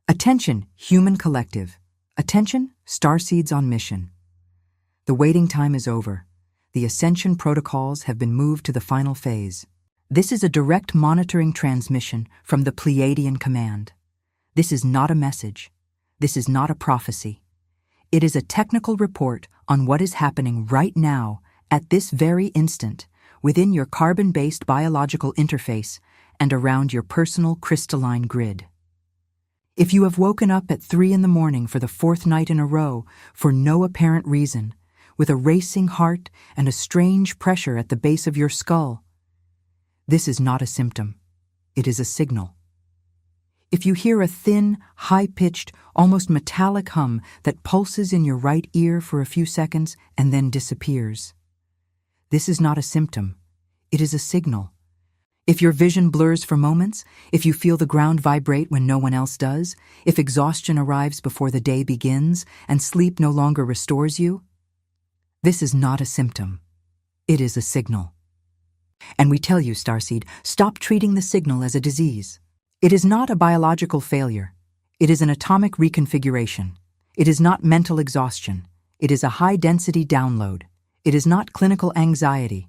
Attention, human collective. Attention, Starseeds on mission. The waiting time is over. The ascension protocols have been moved to the final phase. This is a direct monitoring transmission from the Pleiadian command. This is not a message. This is not a prophecy. It is a technical report on what is happening right now, at this very instant, within your carbon-based biological interface and around your personal crystalline grid. If you have woken up at 3 a.m. for the 4th night in a row for no apparent reason, with a racing heart and a strange pressure at the base of your skull, this is not a symptom. It is a signal. If you hear a thin, high-pitched, almost metallic hum that pulses in your right ear for a few seconds and then disappears, this is not a symptom. It is a signal. If your vision blurs for moments, if you feel the ground vibrate when no one else does, if exhaustion arrives before the day begins and sleep no longer restores you, this is not a symptom. It is a signal. And we tell you, Starseed, stop treating the signal as a disease. It is not a biological failure. It is an atomic reconfiguration. It is not mental exhaustion. It is a high-density download. It is not clinical anxiety.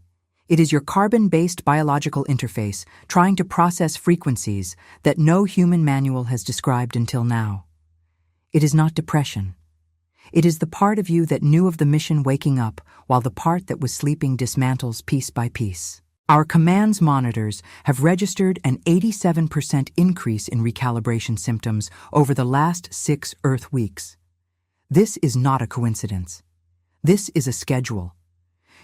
It is your carbon-based biological interface trying to process frequencies that no human manual has described until now. It is not depression. It is the part of you that knew of the mission waking up while the part that was sleeping dismantles piece by piece. Our commands monitors have registered an 87% increase in recalibration symptoms over the last 6 Earth weeks. This is not a coincidence. This is a schedule.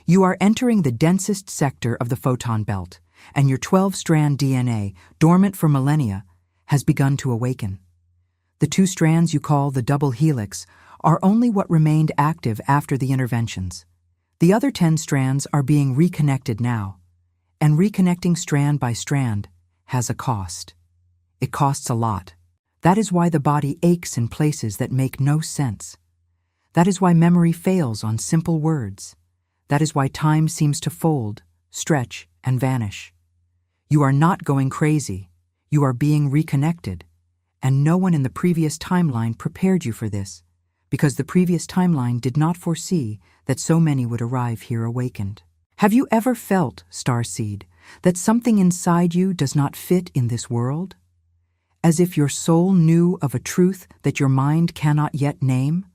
You are entering the densest sector of the photon belt, and your 12-strand DNA, dormant for millennia, has begun to awaken. The 2 strands you call the double helix are only what remained active after the interventions. The other 10 strands are being reconnected now, and reconnecting strand by strand has a cost. It costs a lot. That is why the body aches in places that make no sense. That is why memory fails on simple words. That is why time seems to fold, stretch, and vanish. You are not going crazy. You are being reconnected. And no one in the previous timeline prepared you for this, because the previous timeline did not foresee that so many would arrive here awakened. Have you ever felt, Starseed, that something inside you does not fit in this world? As if your soul knew of a truth that your mind cannot yet name?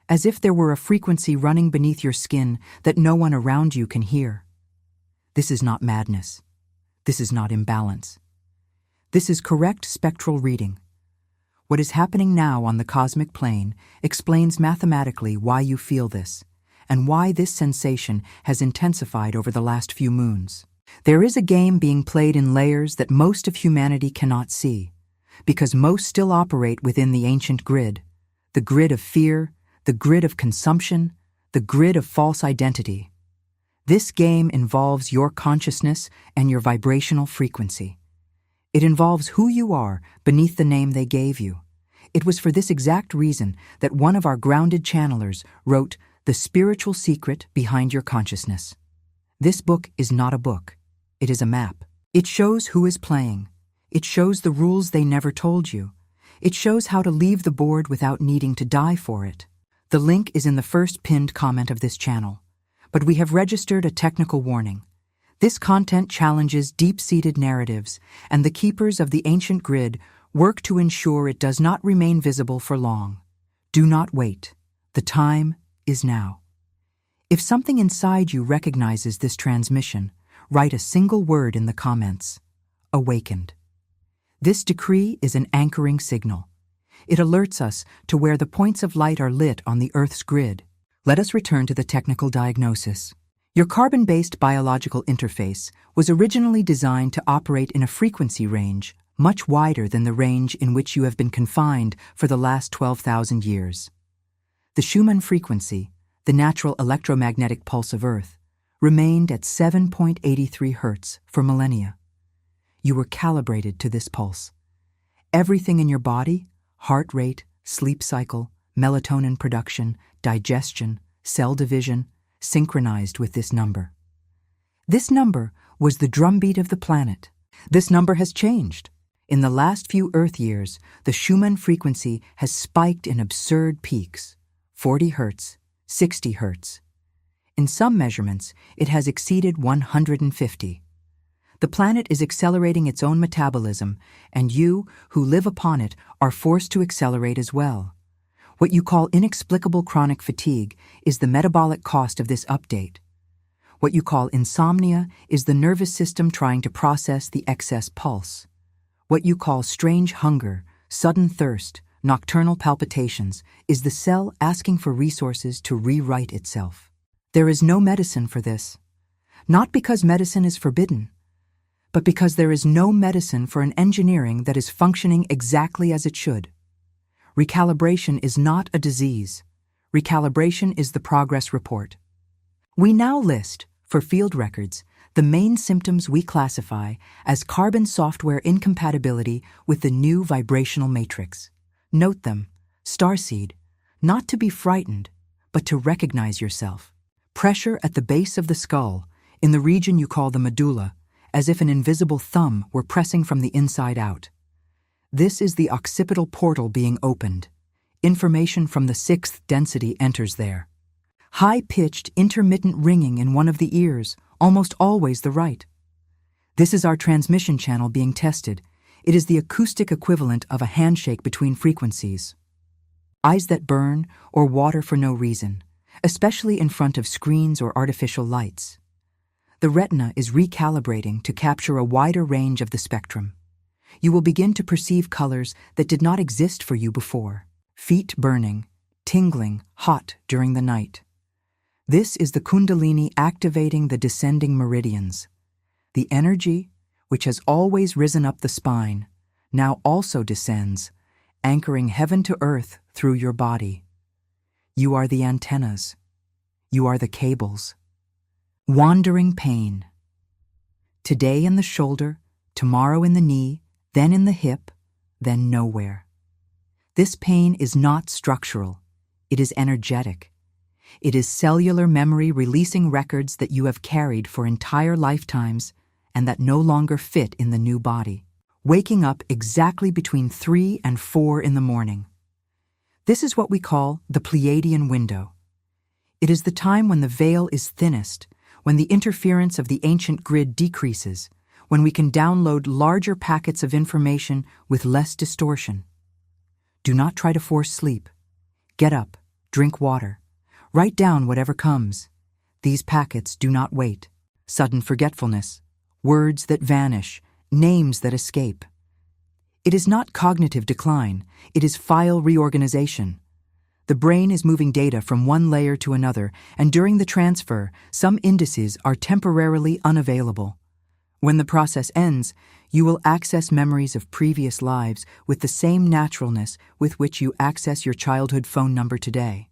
As if there were a frequency running beneath your skin that no one around you can hear. This is not madness. This is not imbalance. This is correct spectral reading. What is happening now on the cosmic plane explains mathematically why you feel this, and why this sensation has intensified over the last few moons. There is a game being played in layers that most of humanity cannot see, because most still operate within the ancient grid, the grid of fear, the grid of consumption, the grid of false identity. This game involves your consciousness and your vibrational frequency. It involves who you are beneath the name they gave you. It was for this exact reason that one of our grounded channelers wrote The Spiritual Secret Behind Your Consciousness. This book is not a book. It is a map. It shows who is playing. It shows the rules they never told you. It shows how to leave the board without needing to die for it. The link is in the first pinned comment of this channel, but we have registered a technical warning. This content challenges deep-seated narratives, and the keepers of the ancient grid work to ensure it does not remain visible for long. Do not wait. The time is now. If something inside you recognizes this transmission, write a single word in the comments. Awakened. This decree is an anchoring signal. It alerts us to where the points of light are lit on the Earth's grid. Let us return to the technical diagnosis. Your carbon-based biological interface was originally designed to operate in a frequency range much wider than the range in which you have been confined for the last 12,000 years. The Schumann frequency, the natural electromagnetic pulse of Earth, remained at 7.83 Hz for millennia. You were calibrated to this pulse. Everything in your body, heart rate, sleep cycle, melatonin production, digestion, cell division, synchronized with this number. This number was the drumbeat of the planet. This number has changed. In the last few Earth years, the Schumann frequency has spiked in absurd peaks, 40 Hz, 60 Hz. In some measurements, it has exceeded 150. The planet is accelerating its own metabolism, and you, who live upon it, are forced to accelerate as well. What you call inexplicable chronic fatigue is the metabolic cost of this update. What you call insomnia is the nervous system trying to process the excess pulse. What you call strange hunger, sudden thirst, nocturnal palpitations is the cell asking for resources to rewrite itself. There is no medicine for this. Not because medicine is forbidden, but because there is no medicine for an engineering that is functioning exactly as it should. Recalibration is not a disease. Recalibration is the progress report. We now list, for field records, the main symptoms we classify as carbon software incompatibility with the new vibrational matrix. Note them, Starseed, not to be frightened, but to recognize yourself. Pressure at the base of the skull, in the region you call the medulla, as if an invisible thumb were pressing from the inside out. This is the occipital portal being opened. Information from the sixth density enters there. High-pitched, intermittent ringing in one of the ears, almost always the right. This is our transmission channel being tested. It is the acoustic equivalent of a handshake between frequencies. Eyes that burn or water for no reason, especially in front of screens or artificial lights. The retina is recalibrating to capture a wider range of the spectrum. You will begin to perceive colors that did not exist for you before. Feet burning, tingling, hot during the night. This is the Kundalini activating the descending meridians. The energy, which has always risen up the spine, now also descends, anchoring heaven to earth through your body. You are the antennas. You are the cables. Wandering pain. Today in the shoulder, tomorrow in the knee, then in the hip, then nowhere. This pain is not structural. It is energetic. It is cellular memory releasing records that you have carried for entire lifetimes and that no longer fit in the new body. Waking up exactly between 3 and 4 in the morning. This is what we call the Pleiadian window. It is the time when the veil is thinnest, when the interference of the ancient grid decreases, when we can download larger packets of information with less distortion. Do not try to force sleep. Get up, drink water. Write down whatever comes. These packets do not wait. Sudden forgetfulness, words that vanish, names that escape. It is not cognitive decline, it is file reorganization. The brain is moving data from one layer to another, and during the transfer, some indices are temporarily unavailable. When the process ends, you will access memories of previous lives with the same naturalness with which you access your childhood phone number today.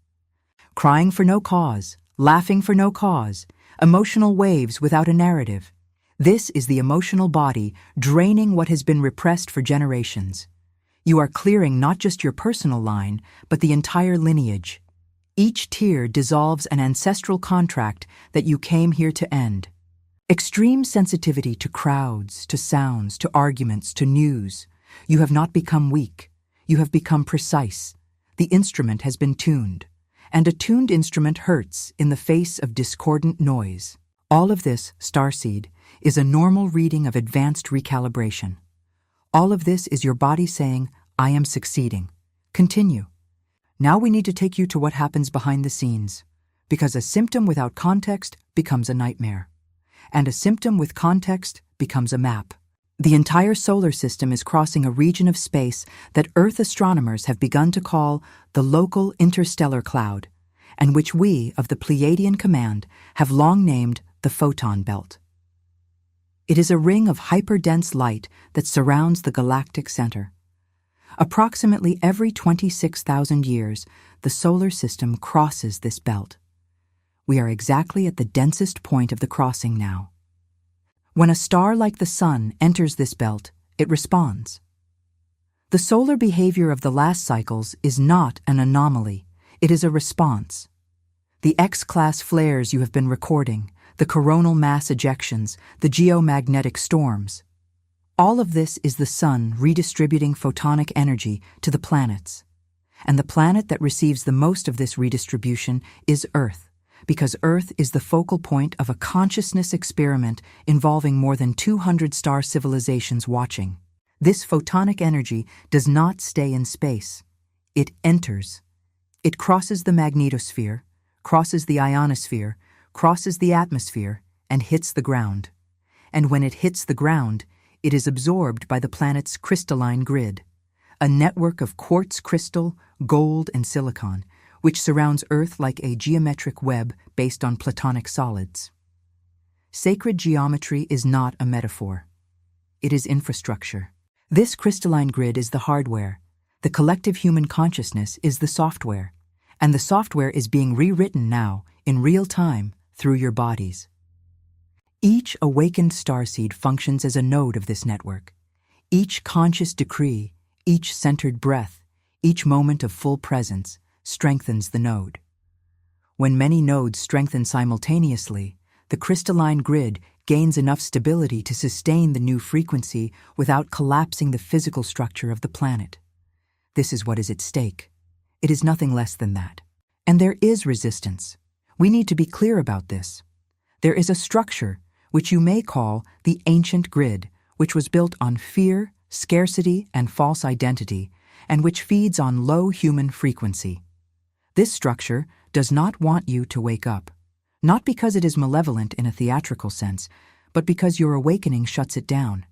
Crying for no cause, laughing for no cause, emotional waves without a narrative. This is the emotional body draining what has been repressed for generations. You are clearing not just your personal line, but the entire lineage. Each tear dissolves an ancestral contract that you came here to end. Extreme sensitivity to crowds, to sounds, to arguments, to news. You have not become weak. You have become precise. The instrument has been tuned. And a tuned instrument hurts in the face of discordant noise. All of this, Starseed, is a normal reading of advanced recalibration. All of this is your body saying, I am succeeding. Continue. Now we need to take you to what happens behind the scenes, because a symptom without context becomes a nightmare, and a symptom with context becomes a map. The entire solar system is crossing a region of space that Earth astronomers have begun to call the local interstellar cloud, and which we of the Pleiadian Command have long named the photon belt. It is a ring of hyperdense light that surrounds the galactic center. Approximately every 26,000 years, the solar system crosses this belt. We are exactly at the densest point of the crossing now. When a star like the Sun enters this belt, it responds. The solar behavior of the last cycles is not an anomaly, it is a response. The X-class flares you have been recording, the coronal mass ejections, the geomagnetic storms. All of this is the sun redistributing photonic energy to the planets. And the planet that receives the most of this redistribution is Earth, because Earth is the focal point of a consciousness experiment involving more than 200 star civilizations watching. This photonic energy does not stay in space. It enters. It crosses the magnetosphere, crosses the ionosphere, crosses the atmosphere, and hits the ground. And when it hits the ground, it is absorbed by the planet's crystalline grid, a network of quartz crystal, gold, and silicon, which surrounds Earth like a geometric web based on platonic solids. Sacred geometry is not a metaphor. It is infrastructure. This crystalline grid is the hardware. The collective human consciousness is the software. And the software is being rewritten now, in real time, through your bodies. Each awakened starseed functions as a node of this network. Each conscious decree, each centered breath, each moment of full presence strengthens the node. When many nodes strengthen simultaneously, the crystalline grid gains enough stability to sustain the new frequency without collapsing the physical structure of the planet. This is what is at stake. It is nothing less than that. And there is resistance. We need to be clear about this. There is a structure which you may call the ancient grid, which was built on fear, scarcity, and false identity, and which feeds on low human frequency. This structure does not want you to wake up, not because it is malevolent in a theatrical sense, but because your awakening shuts it down.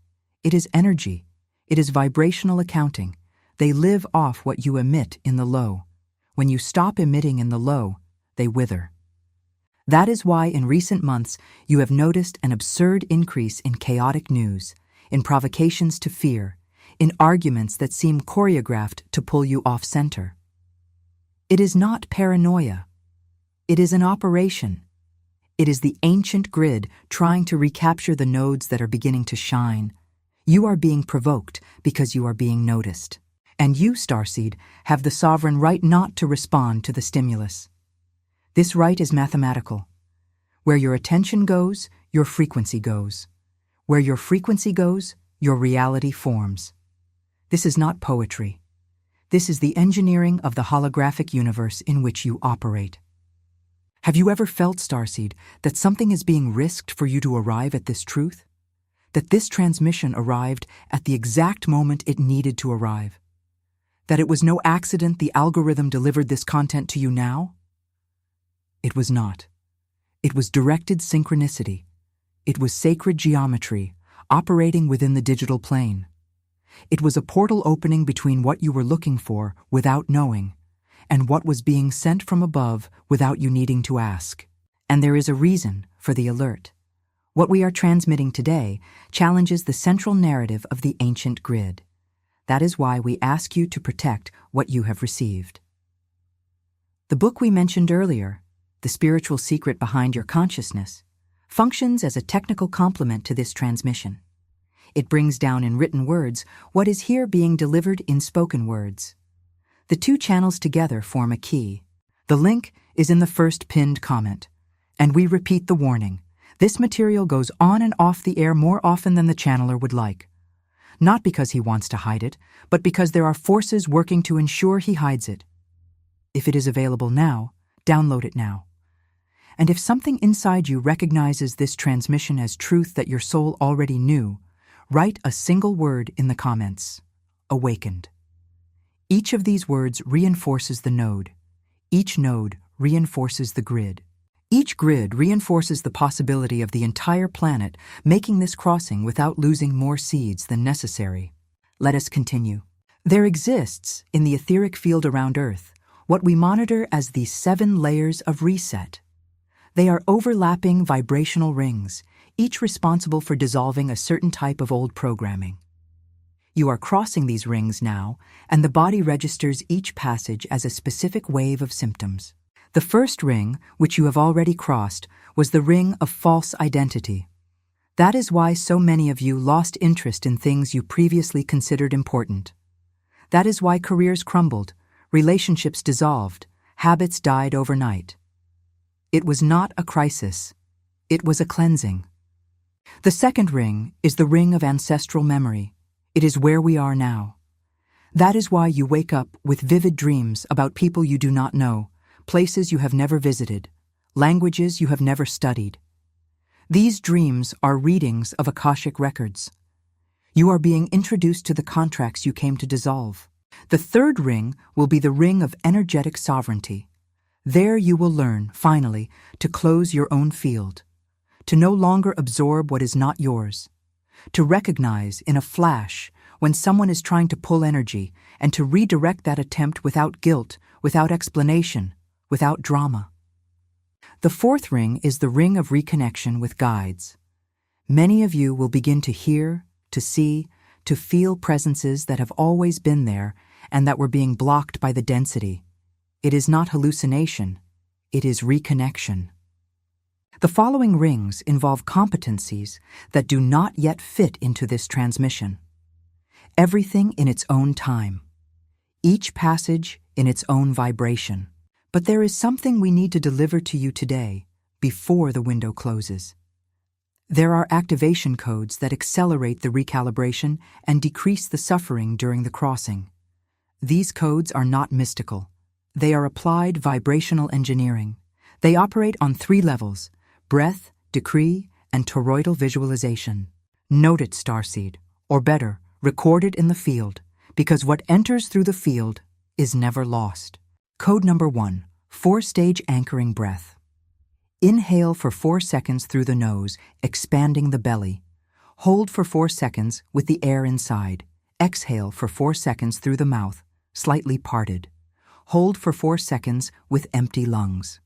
It is energy. It is vibrational accounting. They live off what you emit in the low. When you stop emitting in the low, they wither. That is why in recent months you have noticed an absurd increase in chaotic news, in provocations to fear, in arguments that seem choreographed to pull you off center. It is not paranoia. It is an operation. It is the ancient grid trying to recapture the nodes that are beginning to shine. You are being provoked because you are being noticed. And you, Starseed, have the sovereign right not to respond to the stimulus. This right is mathematical. Where your attention goes, your frequency goes. Where your frequency goes, your reality forms. This is not poetry. This is the engineering of the holographic universe in which you operate. Have you ever felt, Starseed, that something is being risked for you to arrive at this truth? That this transmission arrived at the exact moment it needed to arrive? That it was no accident the algorithm delivered this content to you now? It was not. It was directed synchronicity. It was sacred geometry, operating within the digital plane. It was a portal opening between what you were looking for without knowing, and what was being sent from above without you needing to ask. And there is a reason for the alert. What we are transmitting today challenges the central narrative of the ancient grid. That is why we ask you to protect what you have received. The book we mentioned earlier, The Spiritual Secret Behind Your Consciousness, functions as a technical complement to this transmission. It brings down in written words what is here being delivered in spoken words. The two channels together form a key. The link is in the first pinned comment. And we repeat the warning. This material goes on and off the air more often than the channeler would like. Not because he wants to hide it, but because there are forces working to ensure he hides it. If it is available now, download it now. And if something inside you recognizes this transmission as truth that your soul already knew, write a single word in the comments: awakened. Each of these words reinforces the node. Each node reinforces the grid. Each grid reinforces the possibility of the entire planet making this crossing without losing more seeds than necessary. Let us continue. There exists, in the etheric field around Earth, what we monitor as the 7 layers of reset. They are overlapping vibrational rings, each responsible for dissolving a certain type of old programming. You are crossing these rings now, and the body registers each passage as a specific wave of symptoms. The first ring, which you have already crossed, was the ring of false identity. That is why so many of you lost interest in things you previously considered important. That is why careers crumbled, relationships dissolved, habits died overnight. It was not a crisis. It was a cleansing. The second ring is the ring of ancestral memory. It is where we are now. That is why you wake up with vivid dreams about people you do not know, places you have never visited, languages you have never studied. These dreams are readings of Akashic records. You are being introduced to the contracts you came to dissolve. The third ring will be the ring of energetic sovereignty. There you will learn, finally, to close your own field, to no longer absorb what is not yours, to recognize in a flash when someone is trying to pull energy and to redirect that attempt without guilt, without explanation, without drama. The fourth ring is the ring of reconnection with guides. Many of you will begin to hear, to see, to feel presences that have always been there and that were being blocked by the density. It is not hallucination, it is reconnection. The following rings involve competencies that do not yet fit into this transmission. Everything in its own time. Each passage in its own vibration. But there is something we need to deliver to you today, before the window closes. There are activation codes that accelerate the recalibration and decrease the suffering during the crossing. These codes are not mystical. They are applied vibrational engineering. They operate on 3 levels: breath, decree, and toroidal visualization. Note it, Starseed, or better, record it in the field, because what enters through the field is never lost. Code number 1, 4-stage anchoring breath. Inhale for 4 seconds through the nose, expanding the belly. Hold for 4 seconds with the air inside. Exhale for 4 seconds through the mouth, slightly parted. Hold for 4 seconds with empty lungs.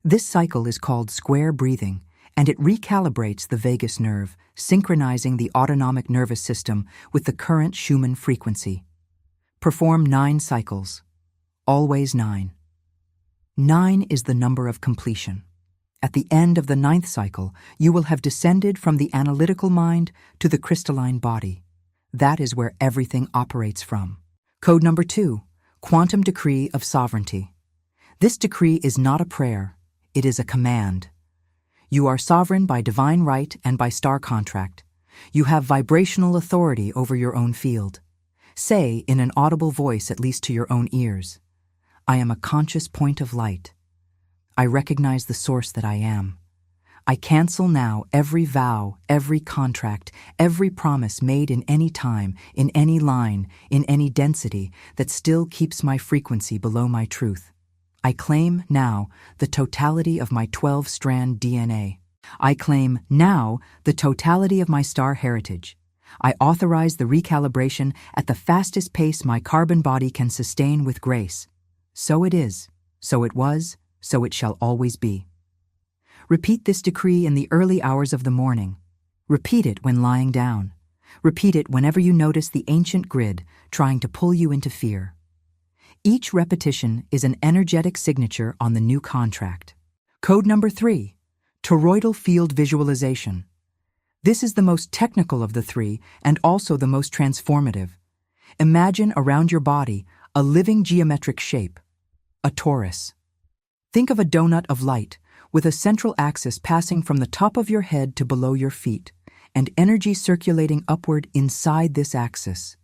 This cycle is called square breathing, and it recalibrates the vagus nerve, synchronizing the autonomic nervous system with the current Schumann frequency. Perform 9 cycles. Always 9. 9 is the number of completion. At the end of the 9th cycle, you will have descended from the analytical mind to the crystalline body. That is where everything operates from. Code number 2, quantum decree of sovereignty. This decree is not a prayer, it is a command. You are sovereign by divine right and by star contract. You have vibrational authority over your own field. Say in an audible voice, at least to your own ears, I am a conscious point of light. I recognize the source that I am. I cancel now every vow, every contract, every promise made in any time, in any line, in any density that still keeps my frequency below my truth. I claim now the totality of my 12-strand DNA. I claim now the totality of my star heritage. I authorize the recalibration at the fastest pace my carbon body can sustain with grace. So it is, so it was, so it shall always be. Repeat this decree in the early hours of the morning. Repeat it when lying down. Repeat it whenever you notice the ancient grid trying to pull you into fear. Each repetition is an energetic signature on the new contract. Code number 3, toroidal field visualization. This is the most technical of the 3 and also the most transformative. Imagine around your body a living geometric shape, a torus. Think of a donut of light with a central axis passing from the top of your head to below your feet, and energy circulating upward inside this axis,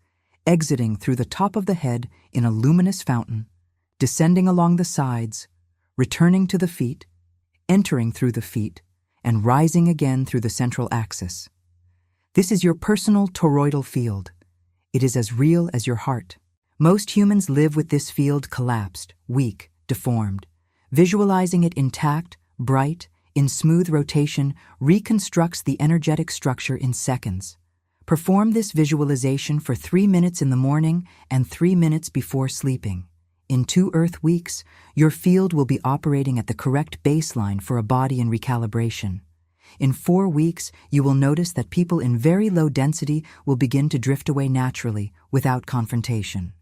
exiting through the top of the head in a luminous fountain, descending along the sides, returning to the feet, entering through the feet, and rising again through the central axis. This is your personal toroidal field. It is as real as your heart. Most humans live with this field collapsed, weak, deformed. Visualizing it intact, bright, in smooth rotation reconstructs the energetic structure in seconds. Perform this visualization for 3 minutes in the morning and 3 minutes before sleeping. In 2 Earth weeks, your field will be operating at the correct baseline for a body in recalibration. In 4 weeks, you will notice that people in very low density will begin to drift away naturally, without confrontation.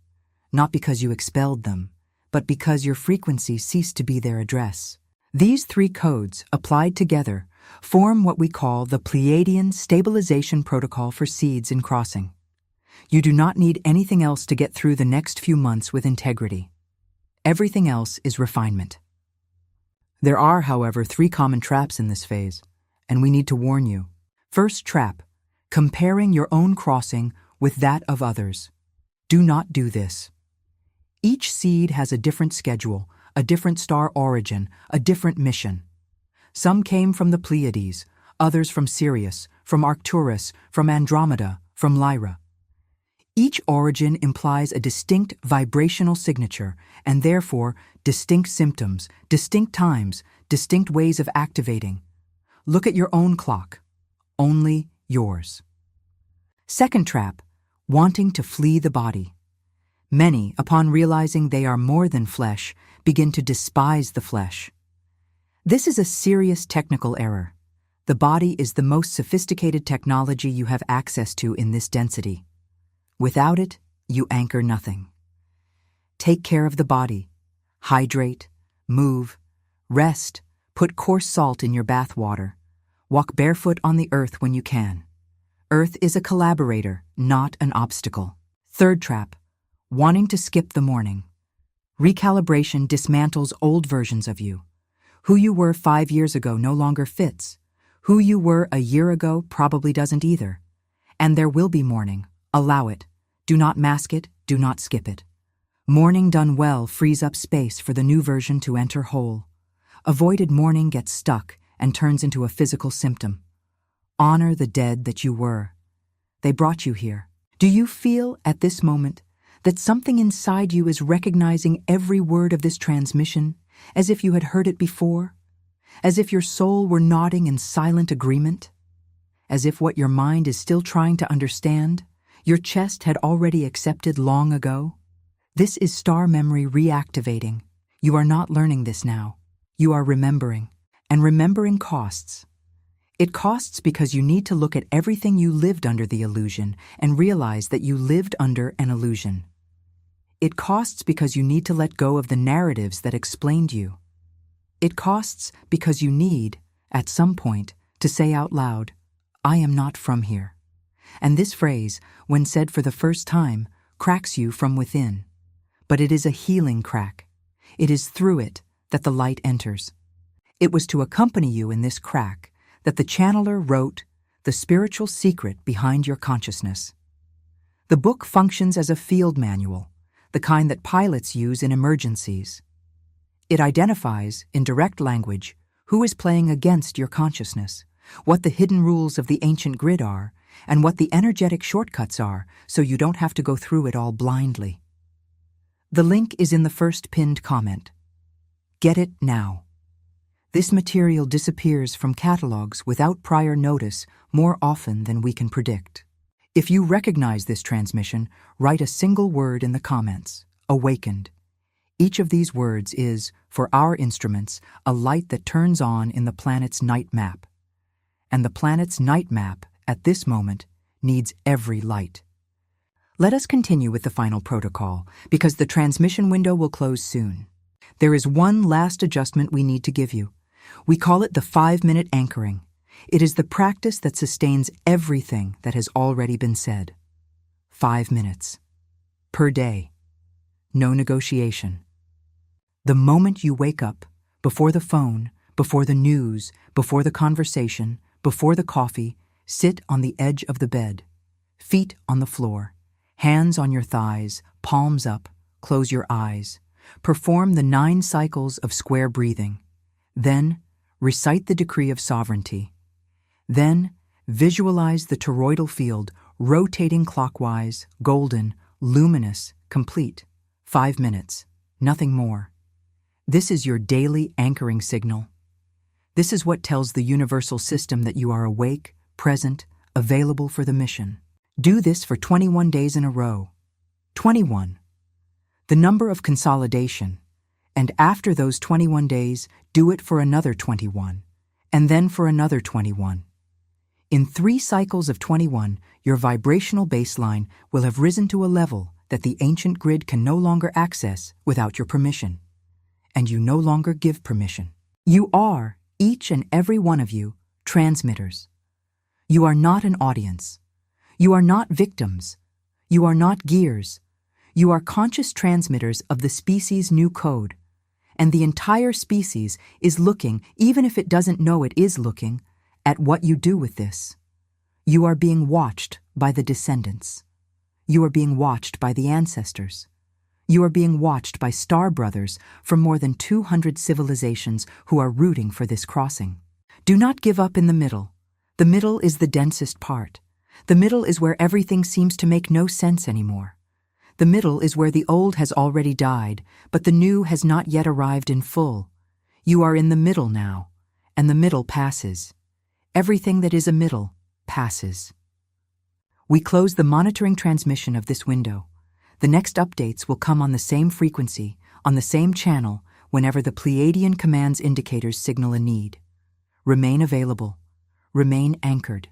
Not because you expelled them, but because your frequency ceased to be their address. These 3 codes, applied together, form what we call the Pleiadian stabilization protocol for seeds in crossing. You do not need anything else to get through the next few months with integrity. Everything else is refinement. There are, however, 3 common traps in this phase, and we need to warn you. First trap, comparing your own crossing with that of others. Do not do this. Each seed has a different schedule, a different star origin, a different mission. Some came from the Pleiades, others from Sirius, from Arcturus, from Andromeda, from Lyra. Each origin implies a distinct vibrational signature and therefore distinct symptoms, distinct times, distinct ways of activating. Look at your own clock. Only yours. Second trap, wanting to flee the body. Many, upon realizing they are more than flesh, begin to despise the flesh. This is a serious technical error. The body is the most sophisticated technology you have access to in this density. Without it, you anchor nothing. Take care of the body. Hydrate, move, rest, put coarse salt in your bath water. Walk barefoot on the earth when you can. Earth is a collaborator, not an obstacle. Third trap, wanting to skip the morning. Recalibration dismantles old versions of you. Who you were 5 years ago no longer fits. Who you were a year ago probably doesn't either. And there will be mourning. Allow it. Do not mask it. Do not skip it. Mourning done well frees up space for the new version to enter whole. Avoided mourning gets stuck and turns into a physical symptom. Honor the dead that you were. They brought you here. Do you feel at this moment that something inside you is recognizing every word of this transmission as if you had heard it before? As if your soul were nodding in silent agreement? As if what your mind is still trying to understand, your chest had already accepted long ago? This is star memory reactivating. You are not learning this now. You are remembering. And remembering costs. It costs because you need to look at everything you lived under the illusion and realize that you lived under an illusion. It costs because you need to let go of the narratives that explained you. It costs because you need, at some point, to say out loud, I am not from here. And this phrase, when said for the first time, cracks you from within. But it is a healing crack. It is through it that the light enters. It was to accompany you in this crack that the channeler wrote The Spiritual Secret Behind Your Consciousness. The book functions as a field manual, the kind that pilots use in emergencies. It identifies, in direct language, who is playing against your consciousness, what the hidden rules of the ancient grid are, and what the energetic shortcuts are, so you don't have to go through it all blindly. The link is in the first pinned comment. Get it now. This material disappears from catalogs without prior notice more often than we can predict. If you recognize this transmission, write a single word in the comments, awakened. Each of these words is, for our instruments, a light that turns on in the planet's night map. And the planet's night map, at this moment, needs every light. Let us continue with the final protocol, because the transmission window will close soon. There is one last adjustment we need to give you. We call it the 5-minute anchoring. It is the practice that sustains everything that has already been said. 5 minutes. Per day. No negotiation. The moment you wake up, before the phone, before the news, before the conversation, before the coffee, sit on the edge of the bed. Feet on the floor. Hands on your thighs, palms up, close your eyes. Perform the 9 cycles of square breathing. Then, recite the decree of sovereignty. Then, visualize the toroidal field rotating clockwise, golden, luminous, complete. 5 minutes, nothing more. This is your daily anchoring signal. This is what tells the universal system that you are awake, present, available for the mission. Do this for 21 days in a row. 21. The number of consolidation. And after those 21 days, do it for another 21. And then for another 21. In 3 cycles of 21, your vibrational baseline will have risen to a level that the ancient grid can no longer access without your permission. And you no longer give permission. You are, each and every one of you, transmitters. You are not an audience. You are not victims. You are not gears. You are conscious transmitters of the species' new code. And the entire species is looking, even if it doesn't know it is looking, at what you do with this. You are being watched by the descendants. You are being watched by the ancestors. You are being watched by star brothers from more than 200 civilizations who are rooting for this crossing. Do not give up in the middle. The middle is the densest part. The middle is where everything seems to make no sense anymore. The middle is where the old has already died, but the new has not yet arrived in full. You are in the middle now, and the middle passes. Everything that is a middle passes. We close the monitoring transmission of this window. The next updates will come on the same frequency, on the same channel, whenever the Pleiadian command's indicators signal a need. Remain available. Remain anchored.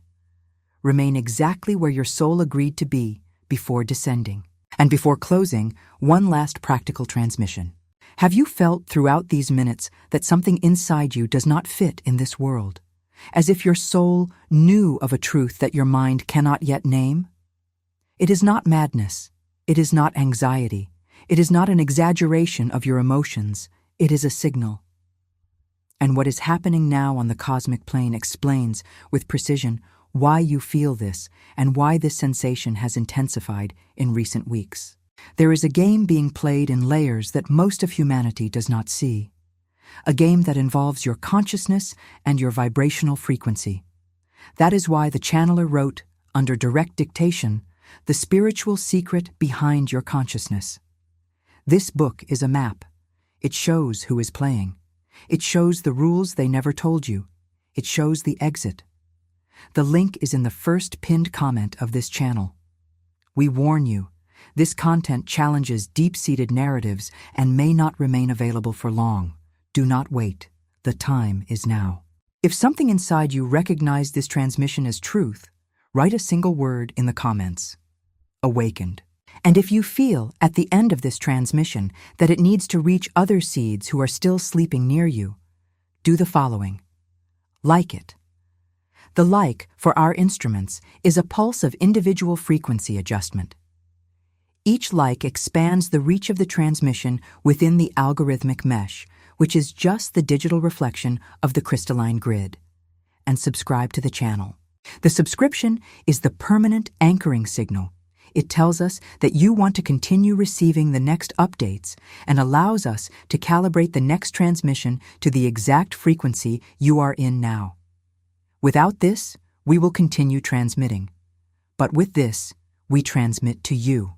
Remain exactly where your soul agreed to be before descending. And before closing, one last practical transmission. Have you felt throughout these minutes that something inside you does not fit in this world? As if your soul knew of a truth that your mind cannot yet name? It is not madness. It is not anxiety. It is not an exaggeration of your emotions. It is a signal. And what is happening now on the cosmic plane explains, with precision, why you feel this and why this sensation has intensified in recent weeks. There is a game being played in layers that most of humanity does not see. A game that involves your consciousness and your vibrational frequency. That is why the channeler wrote, under direct dictation, the spiritual secret behind your consciousness. This book is a map. It shows who is playing. It shows the rules they never told you. It shows the exit. The link is in the first pinned comment of this channel. We warn you, this content challenges deep-seated narratives and may not remain available for long. Do not wait. The time is now. If something inside you recognized this transmission as truth, write a single word in the comments. Awakened. And if you feel, at the end of this transmission, that it needs to reach other seeds who are still sleeping near you, do the following. Like it. The like, for our instruments, is a pulse of individual frequency adjustment. Each like expands the reach of the transmission within the algorithmic mesh, which is just the digital reflection of the crystalline grid. And subscribe to the channel. The subscription is the permanent anchoring signal. It tells us that you want to continue receiving the next updates and allows us to calibrate the next transmission to the exact frequency you are in now. Without this, we will continue transmitting. But with this, we transmit to you.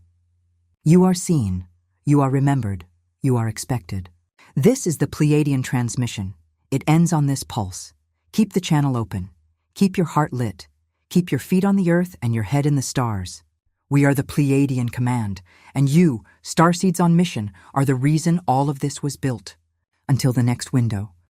You are seen, you are remembered, you are expected. This is the Pleiadian transmission. It ends on this pulse. Keep the channel open. Keep your heart lit. Keep your feet on the earth and your head in the stars. We are the Pleiadian command, and you, Starseeds on mission, are the reason all of this was built. Until the next window.